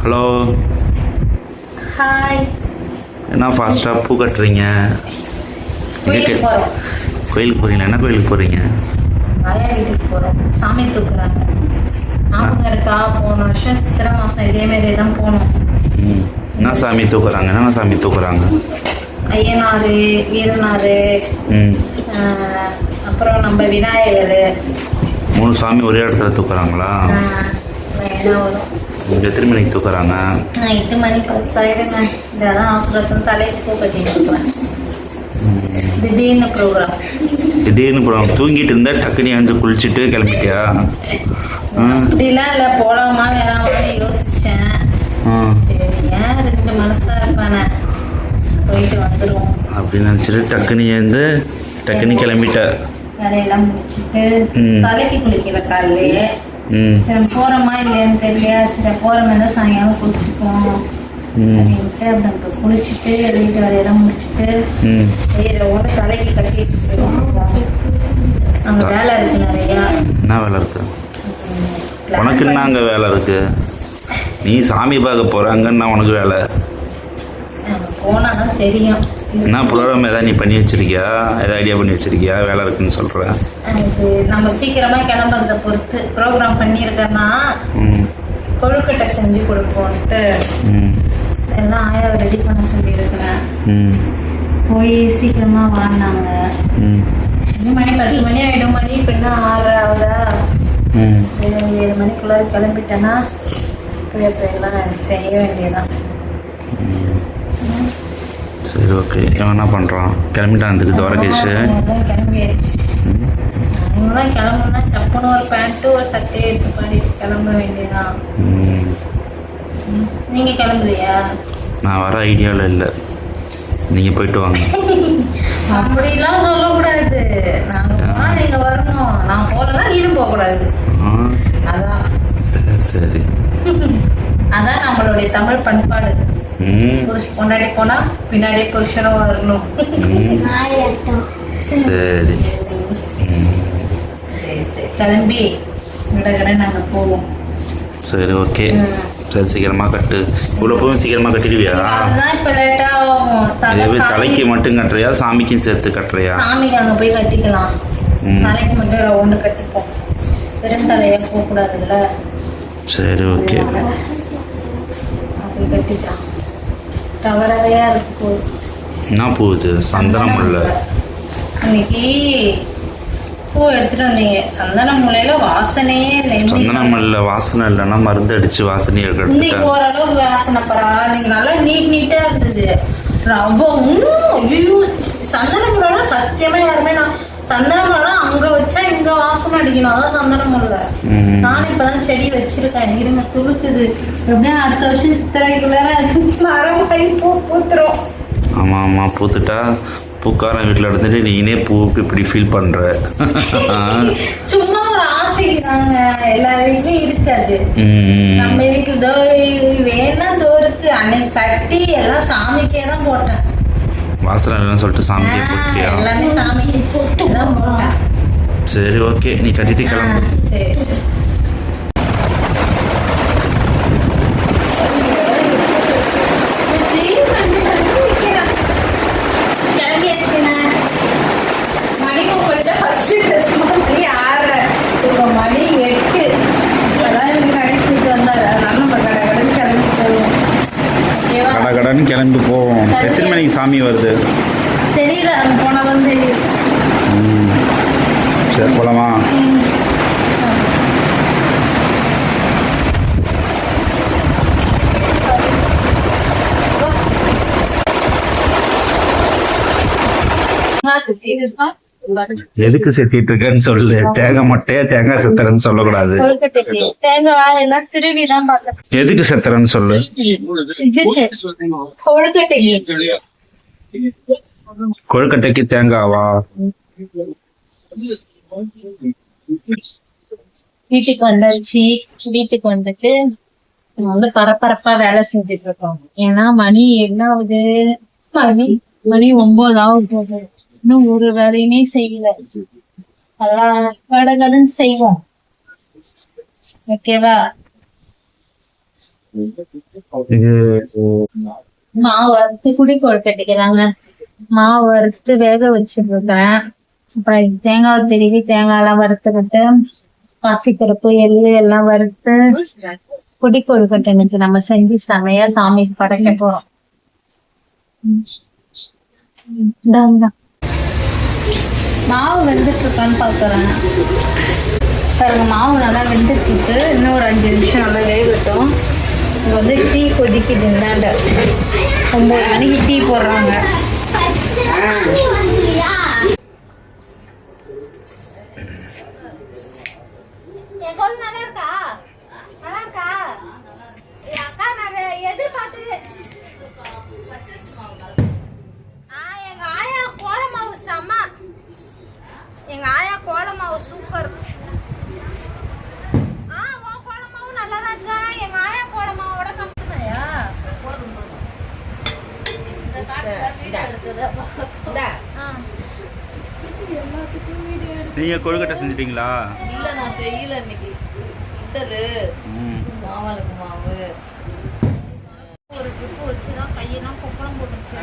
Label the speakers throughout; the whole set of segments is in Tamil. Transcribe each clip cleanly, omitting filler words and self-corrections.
Speaker 1: ஹலோ.
Speaker 2: ஹாய்.
Speaker 1: என்ன ஃபாஸ்ட்டாக பூ கட்டுறீங்க?
Speaker 2: கோயிலுக்கு போகிறோம்.
Speaker 1: கோயிலுக்கு போகிறீங்களா? என்ன கோயிலுக்கு போகிறீங்க?
Speaker 2: நிறையா வீட்டுக்கு போகிறோம். சாமி தூக்குறாங்க. ஞாபகம் இருக்கா? போன வருஷம் சித்திரை மாதம் இதேமாரி தான் போனோம்.
Speaker 1: என்ன சாமி தூக்குறாங்க? என்ன சாமி தூக்குறாங்க?
Speaker 2: ஐயனார், வீரனார், அப்புறம் நம்ம விநாயகர்.
Speaker 1: 3 சாமி ஒரே இடத்துல தூக்குறாங்களா?
Speaker 2: என்ன வரும்
Speaker 1: இங்கே எத்தனை மணிக்கு தூக்குறாங்க?
Speaker 2: 8 மணி 10 ஆகிடுங்க. இதான் அவசரம் தலைக்கு பூ கட்டிட்டு இருக்கிறேன். திடீர்னு ப்ரோக்ராம்
Speaker 1: தூங்கிட்டு இருந்தா டக்குனி வந்து குளிச்சுட்டு கிளம்பிட்டியா?
Speaker 2: அப்படிலாம் இல்லை, போகலாமா வேணாமான்னு யோசித்தேன். சரி, ஏன் 2 மனசாக இருப்பானே, போயிட்டு வந்துடுவோம்
Speaker 1: அப்படின்னு நினச்சிட்டு டக்குனி வந்து டக்குனி கிளம்பிட்ட.
Speaker 2: வேலையெல்லாம் முடிச்சுட்டு தலைக்கு குளிக்கல காலையிலே. போகிறோமா இல்லையான்னு தெரியலையா, சரி போகிற மாதிரி தான் சாயங்காலம் குளிச்சுப்போம் அப்படின்ட்டு அப்படி குளிச்சுட்டு வீட்டு வேலையெல்லாம் முடிச்சுட்டு செய்கிறவோட தலைக்கு கட்டிட்டு போயிடுவோம். அங்கே வேலை இருக்குது நிறையா.
Speaker 1: என்ன வேலை இருக்கு உனக்கு? என்ன அங்கே வேலை இருக்கு? நீ சாமி பார்க்க போகிறாங்கன்னா உனக்கு வேலை
Speaker 2: அங்கே போனால் தான் தெரியும்.
Speaker 1: என்ன ப்ரோக்ராம் எதாவது நீ பண்ணி வச்சிருக்கியா? எதாவது ஐடியா பண்ணி வச்சிருக்கியா? வேலை இருக்குன்னு சொல்கிறேன்.
Speaker 2: இது நம்ம சீக்கிரமாக கிளம்புறதை பொறுத்து ப்ரோக்ராம் பண்ணியிருக்கேன்னா கொழுக்கட்டை செஞ்சு கொடுப்போன்ட்டு எல்லாம் ஆயா ரெடி பண்ண சொல்லியிருக்கிறேன். போய் சீக்கிரமாக வாங்கினாங்க. மணி 10 மணி ஆகிடும். மணி இப்போ என்ன 6 ஆகுதா? 7 மணிக்குள்ளே கிளம்பிட்டேன்னா போய் எல்லாம் செய்ய வேண்டியதான்.
Speaker 1: சரி, ஓகே. இவன் என்ன பண்ணுறான்? கிளம்பிட்டான் இதுக்கு துவரகேஷு?
Speaker 2: கிளம்பியாச்சு. அவங்களாம் கிளம்புனா டப்புன்னு ஒரு பேண்ட்டு ஒரு சட்டையை எடுத்து பாடிட்டு கிளம்ப வேண்டியதான். நீங்கள் கிளம்புறியா?
Speaker 1: நான் வர ஐடியாவில் இல்லை, நீங்கள் போயிட்டு வாங்க.
Speaker 2: அப்படிலாம் சொல்லக்கூடாது. நாங்கள் போனால் நீங்கள் வரணும், நான் போகலன்னா நீரும் போகக்கூடாது. அதான்
Speaker 1: சரி
Speaker 2: அதான் நம்மளுடைய தமிழ் பண்பாடு. முன்னாடி போனா பின்னாடி புருஷனும் வரணும்.
Speaker 1: சரி
Speaker 2: சரி கிளம்பி கடை நாங்கள் போவோம்.
Speaker 1: சரி, ஓகே. சரி, சீக்கிரமாக கட்டு. இவ்வளோ போகும் சீக்கிரமாக கட்டிடுவியா?
Speaker 2: அதுதான் இப்போ லேட்டாக ஆகும்.
Speaker 1: தலைக்கு மட்டும் கட்டுறியா? சாமிக்கும் சேர்த்து கட்டுறியா?
Speaker 2: சாமிக்கு அங்கே போய் கட்டிக்கலாம். தலைக்கு மட்டும் ரவுண்டு கட்டிப்போம். வெறும் தலையாக போகக்கூடாதுல்ல.
Speaker 1: சரி, ஓகே.
Speaker 2: அப்படி கட்டிக்கலாம். தவறவையாக இருக்கு போகுது.
Speaker 1: என்ன போகுது? சந்தன முல்லை.
Speaker 2: இன்னைக்கு பூ எடுத்துட்டு வந்தீங்க. சந்தன முல்லையில வாசனையே இல்லை.
Speaker 1: சந்தன முல்லை வாசனை இல்லைன்னா மருந்து அடிச்சு வாசனையை எடுத்து.
Speaker 2: இன்னைக்கு ஓரளவுக்கு வாசனைப்படா. நீங்க நல்லா நீட்டா இருந்தது. ரொம்ப ஐயோ, சந்தன முல்லை சத்தியமா யாருமே நான் சந்தன முல்லை அங்க வச்சா இங்க வாசனை அடிக்கணும். அதான் சந்தன முல்லை. நானும் இப்பதான் செடி வச்சிருக்கேன். இருங்க, துளுக்குது. எப்படியும் அடுத்த வருஷம் சித்திரைக்கு வேற மரம் பூ பூத்துரும்.
Speaker 1: ஆமாம், பூத்துட்டா பூக்காரன் வீட்டில் இருந்துட்டு நீனே பூவுக்கு இப்படி ஃபீல் பண்ணுற.
Speaker 2: சும்மா ஒரு ஆசைக்கு தாங்க. எல்லார் வீட்லையும் இருக்காது. நம்ம வீட்டுல வேணா தோருக்கு அன்னைக்கு கட்டி எல்லாம் சாமிக்கே தான் போட்டேன்.
Speaker 1: வாசனை இல்லைன்னு சொல்லிட்டு சாமிக்கே போட்டியா?
Speaker 2: எல்லாமே சாமிக்கு போட்டு தான் போட்டேன்.
Speaker 1: சரி, ஓகே. நீ கட்டிட்டு கிளம்பு.
Speaker 2: சரி.
Speaker 1: கடைன்னு கிளம்பி போவோம். எத்தனை மணிக்கு சாமி வருது
Speaker 2: தெரியல. போன வந்து
Speaker 1: சரி, போலாமா? எதுக்கு செத்திட்டு இருக்கேன்னு சொல்லு. தேங்காய் மட்டையா தேங்காய் செத்துறன்னு சொல்லக்கூடாது. எதுக்கு செத்துறன்னு சொல்லு. கொழுக்கட்டைக்கு தேங்காவா?
Speaker 2: வீட்டுக்கு வந்தாச்சு. வீட்டுக்கு வந்துட்டு வந்து பரபரப்பா வேலை செஞ்சுட்டு இருக்கோம். ஏன்னா மணி என்ன ஆகுது? மணி 9 ஆகுது. இன்னும் ஒரு வேலையுமே செய்யல. அதெல்லாம் கடகடன்னு செய்வோம். ஓகேவா?
Speaker 1: இது
Speaker 2: மாவு வறுத்து புடி கொழுக்கட்டைக்கிறாங்க. மாவு வறுத்து வேக வச்சிருக்கேன். அப்புறம் தேங்காய் திருவி தேங்காய் எல்லாம் வறுத்துக்கிட்டு பாசிப்பருப்பு எள்ளு எல்லாம் வறுத்து புடி கொழுக்கட்டை இன்னைக்கு நம்ம செஞ்சு செமையா சாமிக்கு படைக்க போறோம். மாவு வெந்துட்டு இருக்கான்னு பாக்குறேன். பாருங்க, மாவு நல்லா வெந்துட்டு இருக்கு. இன்னும் ஒரு 5 நிமிஷம் நல்லா வேகட்டும். இது வந்து டீ கொதிக்குது. இந்தாண்ட 9 மணிக்கு டீ போடுறாங்க. நல்லா இருக்கா? நல்லா இருக்கா? அக்கா நான் எதிர்பார்த்து எங்க ஆயா கோலமாவு செம்ம. எங்க ஆயா கோலமாவு சூப்பர். உன் கோலமாவு நல்லா தான் இருக்கா? எங்க ஆயா கோலமாவோட கம்மியா?
Speaker 1: நீங்க கொழுக்கட்டை செஞ்சிட்டீங்களா?
Speaker 3: இல்ல, நான் செய்யல இன்னைக்கு. சுண்டலு மாவாளுக்கு மாவு
Speaker 2: ஒரு ட்ரிப்பு வச்சுதான் கையெல்லாம் கொப்பளம் போட்டுச்சு.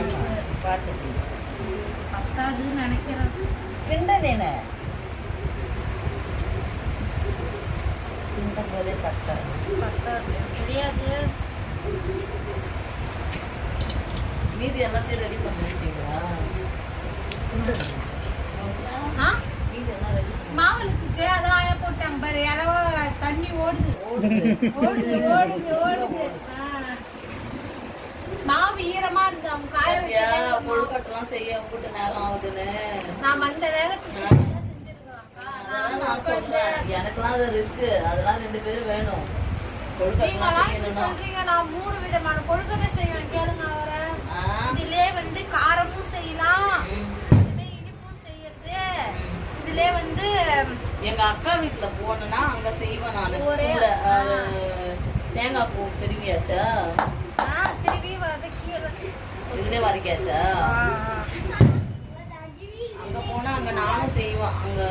Speaker 2: பத்தாதுன்னு நினைக்கிறேன்.
Speaker 3: கிண்டனேன கிண்ட போதே
Speaker 2: பத்தாது தெரியாது.
Speaker 3: மீதி எல்லாத்தையும் ரெடி பண்ணி வச்சிங்களா? மீதி எல்லாம் ரெடி
Speaker 2: மாவளுக்கு அதான் ஆய போட்டாங்க பாரு. அளவா தண்ணி ஓடுது ஓடுது ஓடுது ஓடுது. மாவு ஈரமா இருந்து அவங்க காய வச்சு
Speaker 3: கொழுக்கட்டெல்லாம் செய்ய கூட்ட நேரம் ஆகுதுன்னு
Speaker 2: நான் அந்த வேகத்துக்கு
Speaker 3: நான் சொல்றேன். எனக்குலாம் அது ரிஸ்க். அதெல்லாம் 2 பேரும் வேணும். கொழுக்கட்டெல்லாம் செய்யணும்னா
Speaker 2: சொல்றீங்க. நான் 3 விதமான கொழுக்கட்டை செய்வேன். கேளுங்க அவரை. இதுலயே வந்து காரமும் செய்யலாம், இனிப்பும் செய்யறது. இதுலயே வந்து
Speaker 3: எங்க அக்கா வீட்டுல போனேன்னா அங்க செய்வேன் நானு. தேங்காய் பூ திரும்பியாச்சா?
Speaker 2: திருப்பி வதக்கி
Speaker 3: இதுலயே வதக்கியாச்சா? அங்க போனா அங்க நானும் செய்வேன். அங்க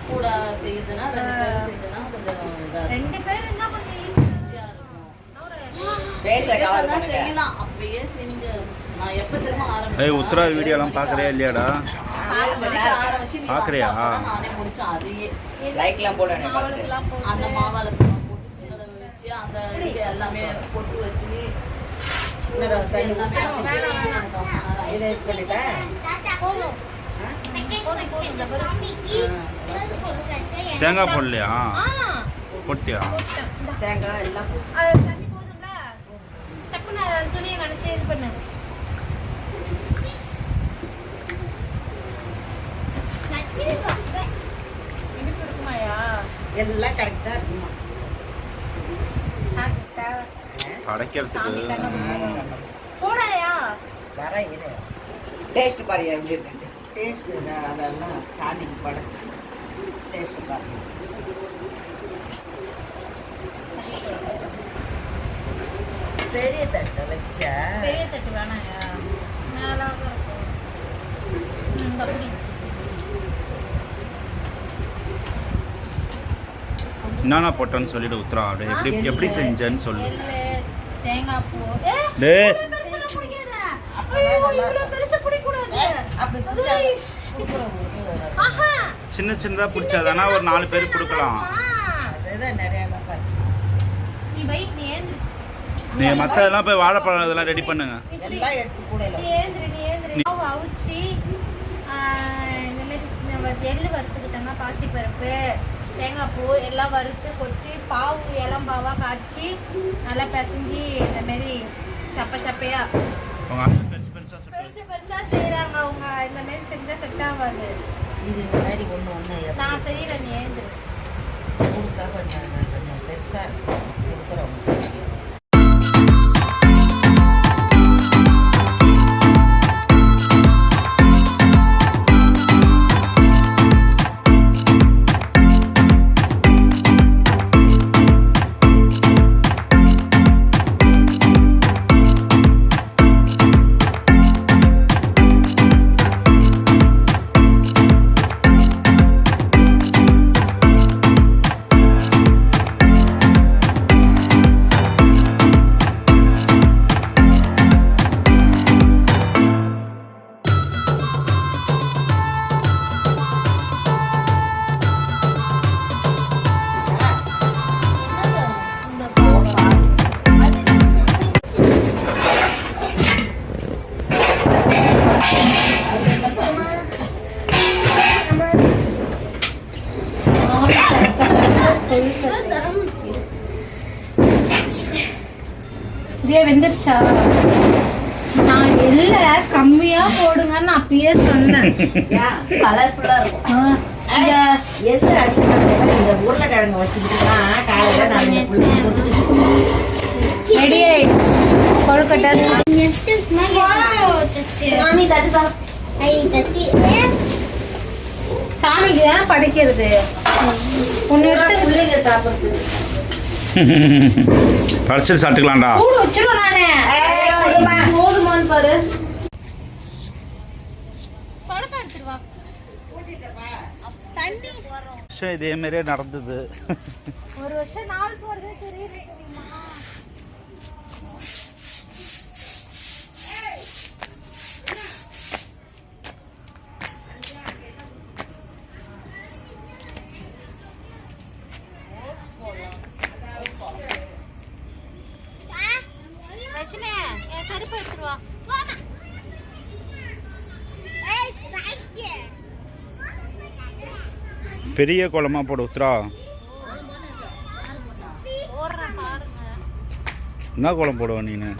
Speaker 3: கூட செய்யுதுன்னா 2 பேரும் செய்யுதுன்னா கொஞ்சம்
Speaker 2: 2 பேர் இருந்தா கொஞ்சம் ஈஸியா
Speaker 3: இருக்கும்.
Speaker 2: இருக்கும்.
Speaker 3: செய்யலாம். அப்பயே செஞ்சு நான் எப்ப திரும்ப
Speaker 1: ஏய் உத்ரா வீடியோ எல்லாம் பாக்குறியா இல்லையாடா? பாக்குறியா?
Speaker 3: நானே முடிச்சேன். அதையே
Speaker 4: லைக்லாம் போடுறேன்.
Speaker 3: அந்த மாவால போட்டு சுண்டலை வச்சு அந்த இது எல்லாமே பொட்டு வச்சு
Speaker 1: தேங்காய் போடலையா? போட்டியா?
Speaker 4: தேங்காய் எல்லாம்
Speaker 2: தண்ணி போதும்ல. டப்புன்னு துணியை நினைச்சு இது பண்ணு. இனிப்பு இருக்குமாயா?
Speaker 4: எல்லாம் கரெக்டா இருக்குமா?
Speaker 1: படைக்கிறதுக்கு
Speaker 2: போடாயா?
Speaker 4: வர இரு. டேஸ்ட் பாரு எப்படி இருக்கு. டேஸ்ட் அதெல்லாம் சாமிக்கு படைச்சு டேஸ்ட் பாருங்க. பெரிய தட்டை வச்சா
Speaker 2: பெரிய தட்டு வேணாயா? மேலாக இருக்கும். இந்த அப்படி
Speaker 1: என்னென்ன போட்டேன்னு சொல்லிட்டு உத்ரா. அப்படியே எப்படி எப்படி செஞ்சேன்னு சொல்லு.
Speaker 2: எள்ளு, தேங்காய் பூ.
Speaker 1: டேய்
Speaker 2: பெருசெல்லாம் பிடிக்காத. ஐயோ, இவ்வளவு பெருசா பிடிக்கூடாது.
Speaker 4: அப்படி
Speaker 2: ஆஹா.
Speaker 1: சின்ன சின்னதா பிடிச்சாதானா ஒரு 4 பேருக்கு கொடுக்கலாம்.
Speaker 4: அதுதான் நிறைய மக்கள்.
Speaker 2: நீ வை, நீ ஏந்திரு.
Speaker 1: நீ மற்றதெல்லாம் போய் வாழைப்பழம் இதெல்லாம் ரெடி பண்ணுங்க.
Speaker 4: எல்லாம் எடுத்து கூட
Speaker 2: நீ ஏந்திரு. மாவு அவிச்சு இந்த மாதிரி எள்ளு வறுத்துக்கிட்டாங்க, பாசிப்பருப்பு, தேங்காய் பூ எல்லாம் வறுத்து கொட்டி பாவு இளம்பாவா காய்ச்சி நல்லா பிசைஞ்சி இந்த மாதிரி சப்பையா பெருசு பெருசா செய்யறாங்க அவங்க. இந்த மாதிரி செஞ்சா செட் ஆகாது.
Speaker 4: இது இந்த மாதிரி ஒன்று
Speaker 2: நான் செய்யறேன், நீ ஏந்திரு.
Speaker 4: கொடுத்தா கொஞ்சம் பெருசாக கொடுக்குறவங்க.
Speaker 2: இதே வெந்துருச்சா? நான் இல்ல கம்மியா போடுங்கன்னு அப்பயே சொன்னேன்.
Speaker 3: கலர்ஃபுல்லா இருக்கும்.
Speaker 4: எது அதிகமாக இந்த உருளைக்கிழங்கு வச்சுக்கிட்டா காலையில் நான் இந்த புள்ளைங்க
Speaker 2: ரெடி ஆயிடுச்சு கொழுக்கட்டை.
Speaker 3: மாமி தட்டுதா.
Speaker 2: சாமிக்கு தானே படைக்கிறது. ஒன்று எடுத்து
Speaker 3: பிள்ளைங்க சாப்பிடுறது.
Speaker 1: பறிச்சு சாப்பிட்டுக்கலாம்டா.
Speaker 2: கூடு வச்சிரும் நானே.
Speaker 3: போதுமான்னு பாரு.
Speaker 1: இதே மாதிரியே நடந்தது.
Speaker 2: ஒரு வருஷம் நாள் போறதே தெரியுது. சருப்பு எடுத்துருவா.
Speaker 1: பெரிய குளமா போடு உத்ரா. என்ன குளம் போடுவ நீனு?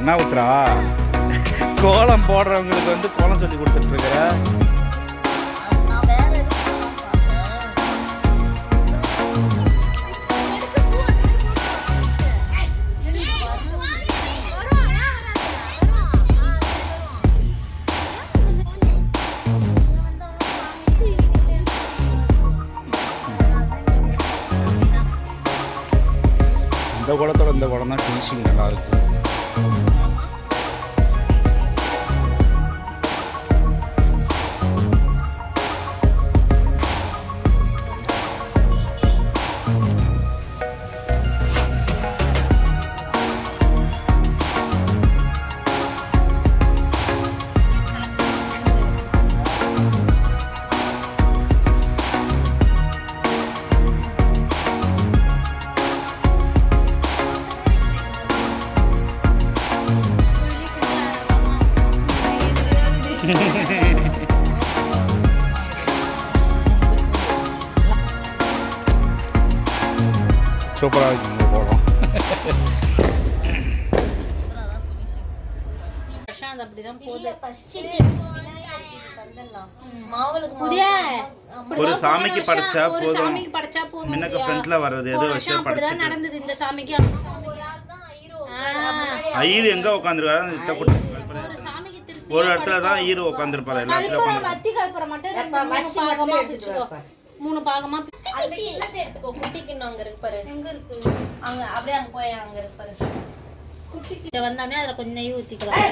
Speaker 1: என்ன உத்ரா கோலம் போடுறவங்களுக்கு வந்து கோலம் சொல்லி கொடுத்துட்டு இருக்கிற.
Speaker 3: நான் வேற எதுவும் பார்த்தேன்.
Speaker 1: இந்த குளத்தோட இந்த குளம் தான் ஃபினிஷிங் நல்லா இருக்கு. சூப்பராக இருக்குங்க போகிறோம்.
Speaker 2: அது அப்படிதான் போகுது.
Speaker 1: ஒரு சாமிக்கு படைச்சா போதும்.
Speaker 2: சாமிக்கு படைச்சா போதும்.
Speaker 1: முன்னக்க ஃப்ரண்ட்ல வர்றது ஏதோ விஷயம் படைச்சு
Speaker 2: நடந்தது இந்த சாமிக்கு.
Speaker 1: ஐயர் எங்க உட்காந்துருக்காரு? ஒரு இடத்துல தான் ஐயர் உட்காந்துருப்பாரு. எல்லா இடத்துலயும்
Speaker 2: வத்தி கற்பூரம் மட்டும் 3 பாகமா பிச்சுக்கோ. 3 பாகமா
Speaker 5: அந்த கிண்ணத்தை எடுத்துக்கோ. குட்டி கிண்ணம் அங்க இருக்கு பாரு. எங்க இருக்கு? அங்க அப்படியே அங்க போய் அங்க இருக்கு பாரு.
Speaker 2: குட்டி கிட்ட வந்தோடனே அதுல கொஞ்சம் நெய் ஊத்திக்கலாம்.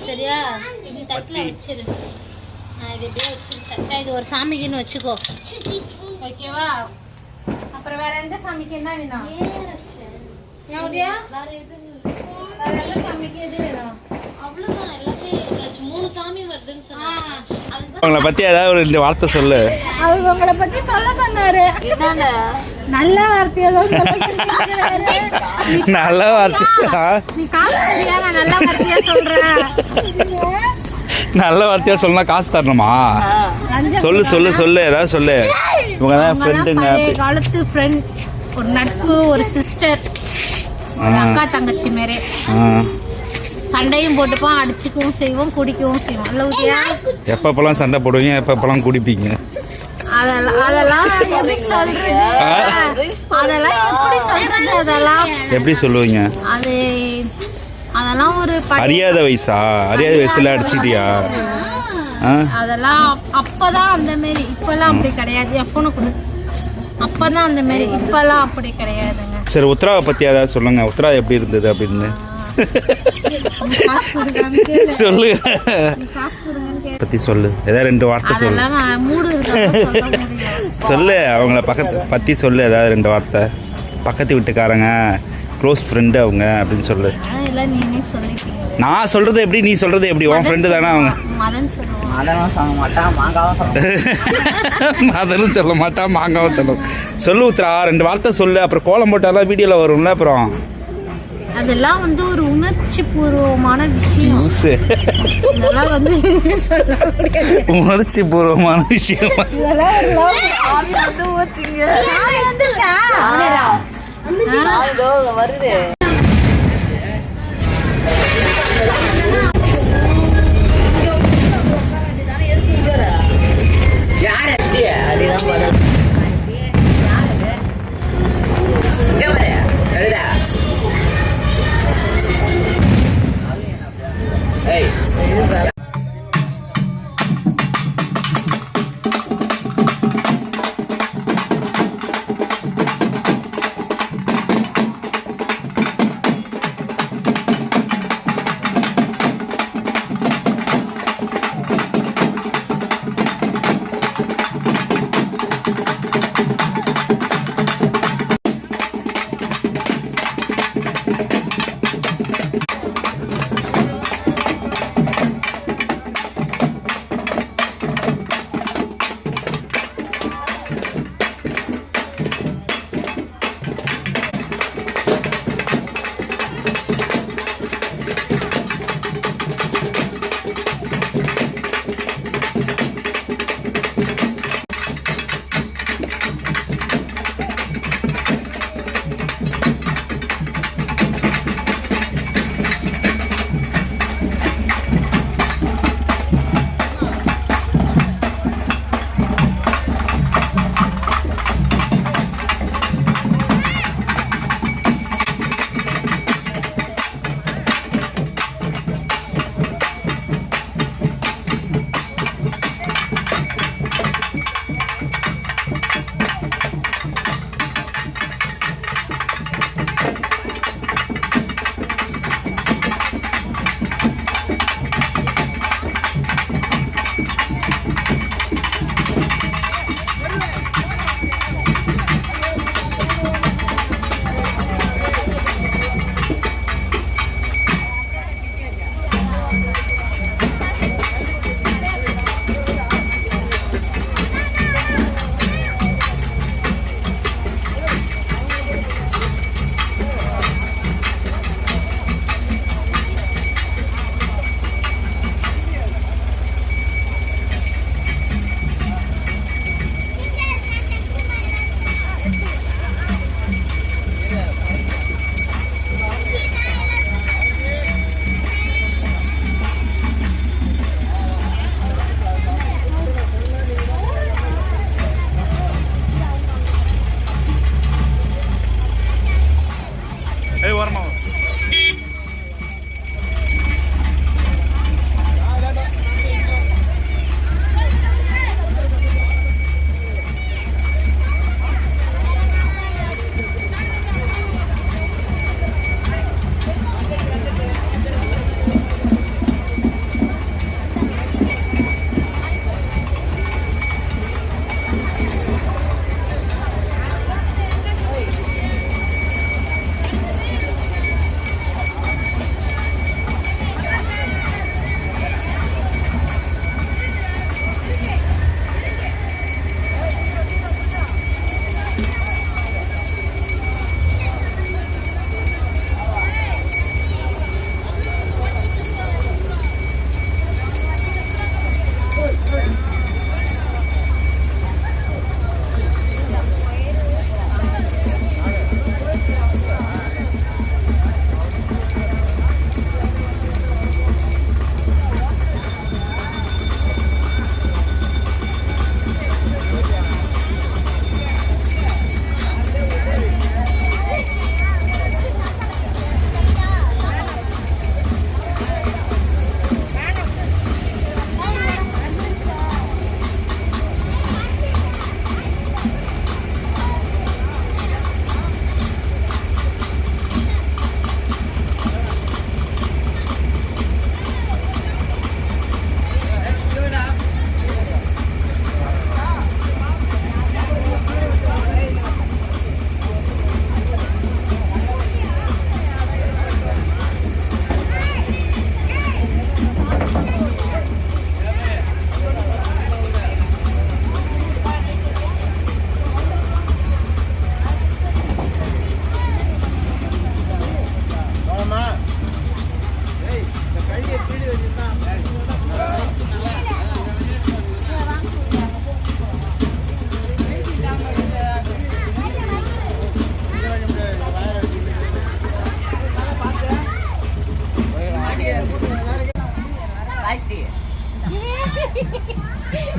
Speaker 2: சரியா? இந்த தட்டுல வச்சிரு. நான் இது அப்படியே வச்சிருக்கேன். இது ஒரு சாமிக்குன்னு வச்சுக்கோ. ஓகேவா? அப்புறம் வேற எந்த சாமிக்கு என்ன வேணும்? யௌதியா? வேற எந்த சாமிக்கு எது வேணும்?
Speaker 5: அவ்வளவுதான் எல்லாத்தையும் 3 சாமி வருதுன்னு சொன்னாங்க.
Speaker 1: உங்களை பத்தி ஏதாவது ஒரு 2 வார்த்தை சொல்லு.
Speaker 2: அவர் உங்களை பத்தி சொல்ல சொன்னாரு. நல்ல வார்த்தையா
Speaker 1: நல்ல வார்த்தை.
Speaker 2: நீ காசு தரியா? நான் நல்ல வார்த்தையா சொல்றேன்.
Speaker 1: நல்ல வார்த்தையா சொன்னா காசு தரணுமா? சொல்லு சொல்லு சொல்லு, ஏதாவது சொல்லு. இவங்க தான் ஃப்ரெண்டுங்க.
Speaker 2: காலத்து ஃப்ரெண்ட், ஒரு நட்பு, ஒரு சிஸ்டர், ஒரு அக்கா தங்கச்சி மாரி. சண்டையும் போட்டுப்போம், அடிச்சுக்கவும் செய்வோம், குடிக்கவும் செய்வோம். இல்லையா?
Speaker 1: எப்பப்பெல்லாம் சண்டை போடுவீங்க, எப்பப்பெல்லாம் குடிப்பீங்க?
Speaker 2: அதெல்லாம் எப்படி சொல்றது? அதெல்லாம் எப்படி சொல்றது? அதெல்லாம்
Speaker 1: எப்படி சொல்லுவீங்க?
Speaker 2: அதெல்லாம் ஒரு
Speaker 1: அறியாத வயசா? அறியாத வயசுல அடிச்சிட்டியா?
Speaker 2: அதெல்லாம் அப்பதான் அந்த மாரி. இப்பெல்லாம் அப்படி கிடையாது. என் போனை கொடு. அப்பதான் அந்த மாரி, இப்பெல்லாம் அப்படி கிடையாதுங்க.
Speaker 1: சரி, உத்தராவை பத்தி ஏதாவது சொல்லுங்க. உத்தரா எப்படி இருந்தது அப்படின்னு சொல்லு. பத்தி சொல்லு, ஏதாவது 2 வார்த்தை சொல்லு. சொல்லு, அவங்கள பத்தி சொல்லு, ஏதாவது 2 வார்த்தை. பக்கத்து வீட்டுக்காரங்க, க்ளோஸ் ஃப்ரெண்டு அவங்க அப்படின்னு சொல்லு. நான் சொல்றது எப்படி, நீ சொல்றது எப்படி? உன் ஃப்ரெண்டு தானே அவங்க.
Speaker 4: அதெல்லாம் சொல்ல மாட்டான், மாங்காவும் சொல்ல
Speaker 1: அதெல்லாம் சொல்ல மாட்டான், மாங்காவும் சொல்ல. சொல்லு உத்ரா, 2 வார்த்தை சொல்லு. அப்புறம் கோலம் போட்டாலாம் வீடியோவில் வரும்ல. அப்புறம்
Speaker 2: அதெல்லாம் வந்து ஒரு உணர்ச்சி பூர்வமான விஷயம். இதெல்லாம் வந்து
Speaker 1: உணர்ச்சி பூர்வமான விஷயம்.
Speaker 3: வருது.
Speaker 4: யார் அதுதான்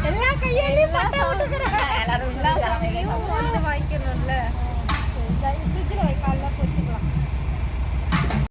Speaker 5: எல்லா கையாலையும் பட்டா விட்டுக்கிறாங்க. எல்லாரும் வந்து வாங்கிக்கணும்ல. ஃப்ரிட்ஜில் வைக்கால வச்சுக்கலாம்.